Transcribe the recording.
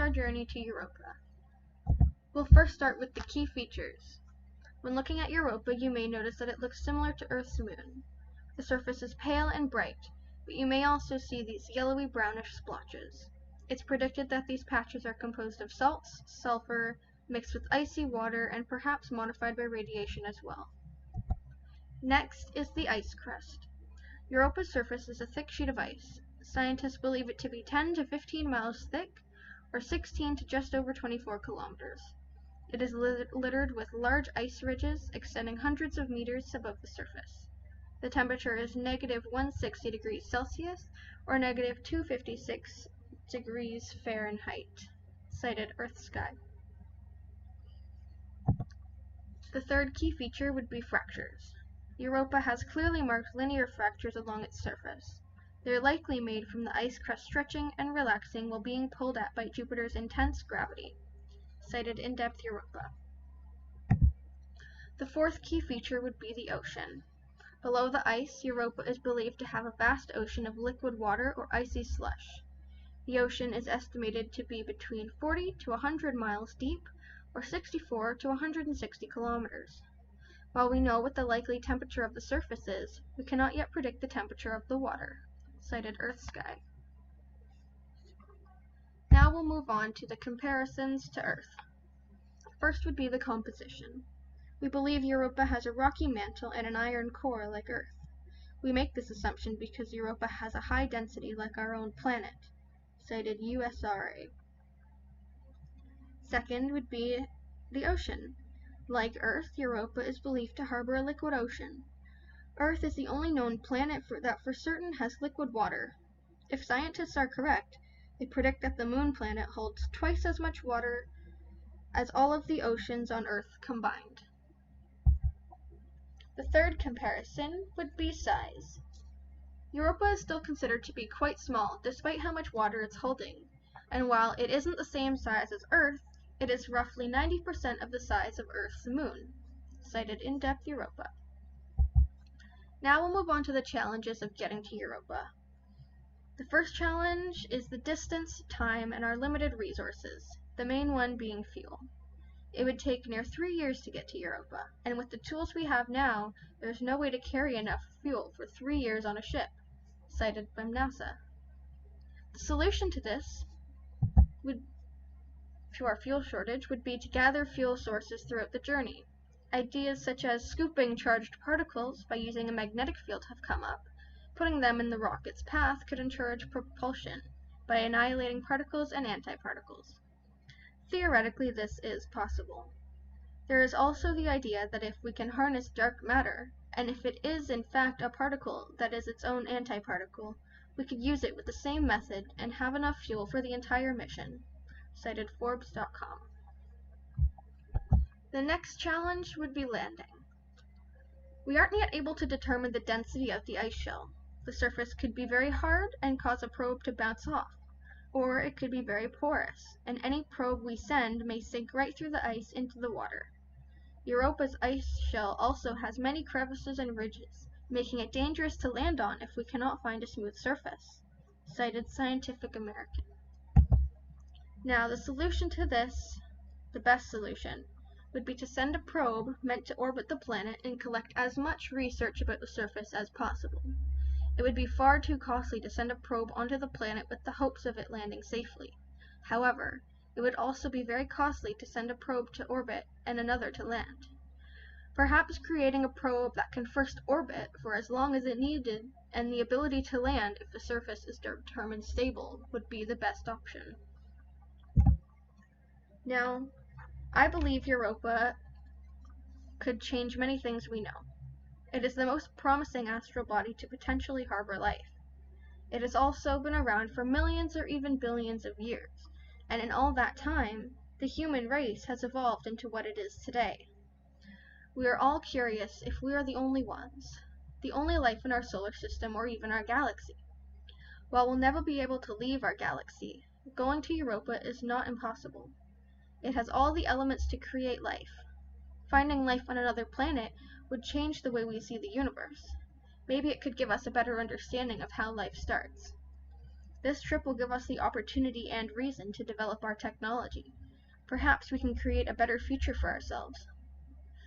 our journey to Europa. We'll first start with the key features. When looking at Europa, you may notice that it looks similar to Earth's moon. The surface is pale and bright, but you may also see these yellowy brownish splotches. It's predicted that these patches are composed of salts, sulfur, mixed with icy water, and perhaps modified by radiation as well. Next is the ice crust. Europa's surface is a thick sheet of ice. Scientists believe it to be 10 to 15 miles thick, or 16 to just over 24 kilometers. It is littered with large ice ridges extending hundreds of meters above the surface. The temperature is negative 160 degrees Celsius, or negative 256 degrees Fahrenheit, cited Earth sky. The third key feature would be fractures. Europa has clearly marked linear fractures along its surface. They are likely made from the ice crust stretching and relaxing while being pulled at by Jupiter's intense gravity, cited In-Depth Europa. The fourth key feature would be the ocean. Below the ice, Europa is believed to have a vast ocean of liquid water or icy slush. The ocean is estimated to be between 40 to 100 miles deep, or 64 to 160 kilometers. While we know what the likely temperature of the surface is, we cannot yet predict the temperature of the water, cited Earth sky. Now we'll move on to the comparisons to Earth. First would be the composition. We believe Europa has a rocky mantle and an iron core like Earth. We make this assumption because Europa has a high density like our own planet, cited USRA. Second would be the ocean. Like Earth, Europa is believed to harbor a liquid ocean. Earth is the only known planet that for certain has liquid water. If scientists are correct, they predict that the moon planet holds twice as much water as all of the oceans on Earth combined. The third comparison would be size. Europa is still considered to be quite small despite how much water it's holding, and while it isn't the same size as Earth, it is roughly 90% of the size of Earth's moon, cited In-Depth Europa. Now we'll move on to the challenges of getting to Europa. The first challenge is the distance, time, and our limited resources, the main one being fuel. It would take near 3 years to get to Europa, and with the tools we have now, there's no way to carry enough fuel for 3 years on a ship, cited by NASA. The solution to this to our fuel shortage would be to gather fuel sources throughout the journey. Ideas such as scooping charged particles by using a magnetic field have come up. Putting them in the rocket's path could encourage propulsion by annihilating particles and antiparticles. Theoretically, this is possible. There is also the idea that if we can harness dark matter, and if it is in fact a particle that is its own antiparticle, we could use it with the same method and have enough fuel for the entire mission, cited Forbes.com. The next challenge would be landing. We aren't yet able to determine the density of the ice shell. The surface could be very hard and cause a probe to bounce off, or it could be very porous, and any probe we send may sink right through the ice into the water. Europa's ice shell also has many crevices and ridges, making it dangerous to land on if we cannot find a smooth surface, cited Scientific American. Now, the solution to this, the best solution, would be to send a probe meant to orbit the planet and collect as much research about the surface as possible. It would be far too costly to send a probe onto the planet with the hopes of it landing safely. However, it would also be very costly to send a probe to orbit and another to land. Perhaps creating a probe that can first orbit for as long as it needed and the ability to land if the surface is determined stable would be the best option. Now, I believe Europa could change many things we know. It is the most promising astral body to potentially harbor life. It has also been around for millions or even billions of years, and in all that time, the human race has evolved into what it is today. We are all curious if we are the only ones, the only life in our solar system or even our galaxy. While we'll never be able to leave our galaxy, going to Europa is not impossible. It has all the elements to create life. Finding life on another planet would change the way we see the universe. Maybe it could give us a better understanding of how life starts. This trip will give us the opportunity and reason to develop our technology. Perhaps we can create a better future for ourselves.